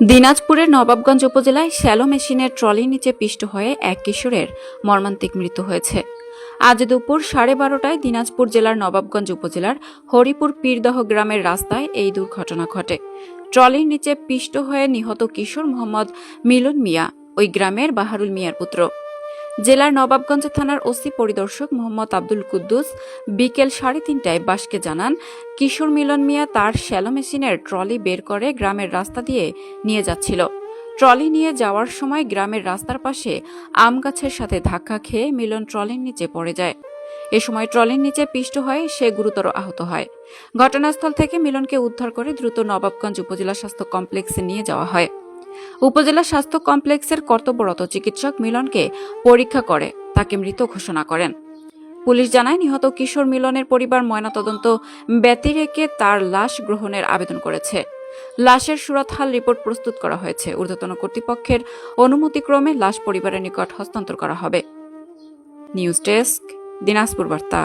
দিনাজপুরের নবাবগঞ্জ উপজেলায় শ্যালো মেশিনের ট্রলির নিচে পিষ্ট হয়ে এক কিশোরের মর্মান্তিক মৃত্যু হয়েছে। আজ দুপুর 12:30টায় দিনাজপুর জেলার নবাবগঞ্জ উপজেলার হরিপুর পীরদহ গ্রামের রাস্তায় এই দুর্ঘটনা ঘটে। ট্রলির নিচে পিষ্ট হয়ে নিহত কিশোর মোহাম্মদ মিলন মিয়া ওই গ্রামের বাহারুল মিয়ার পুত্র। জেলার নবাবগঞ্জ থানার ওসি পরিদর্শক মোহাম্মদ আব্দুল কুদ্দুস বিকেল 3:30টায় বাসকে জানান, কিশোর মিলন মিয়া তার শ্যালো মেশিনের ট্রলি বের করে গ্রামের রাস্তা দিয়ে নিয়ে যাচ্ছিল। ট্রলি নিয়ে যাওয়ার সময় গ্রামের রাস্তার পাশে আম গাছের সাথে ধাক্কা খেয়ে মিলন ট্রলির নিচে পড়ে যায়। এ সময় ট্রলির নিচে পিষ্ট হয়ে সে গুরুতর আহত হয়। ঘটনাস্থল থেকে মিলনকে উদ্ধার করে দ্রুত নবাবগঞ্জ উপজেলা স্বাস্থ্য কমপ্লেক্সে নিয়ে যাওয়া হয়। উপজেলা স্বাস্থ্য কমপ্লেক্সের কর্তব্যরত চিকিৎসক মিলনকে পরীক্ষা করে তাকে মৃত ঘোষণা করেন। পুলিশ জানায়, নিহত কিশোর মিলনের পরিবার ময়নাতদন্ত ব্যতি রেখে তার লাশ গ্রহণের আবেদন করেছে। লাশের সুরতহাল রিপোর্ট প্রস্তুত করা হয়েছে। ঊর্ধ্বতন কর্তৃপক্ষের অনুমতিক্রমে লাশ পরিবারের নিকট হস্তান্তর করা হবে। নিউজ ডেস্ক, দিনাজপুর বার্তা।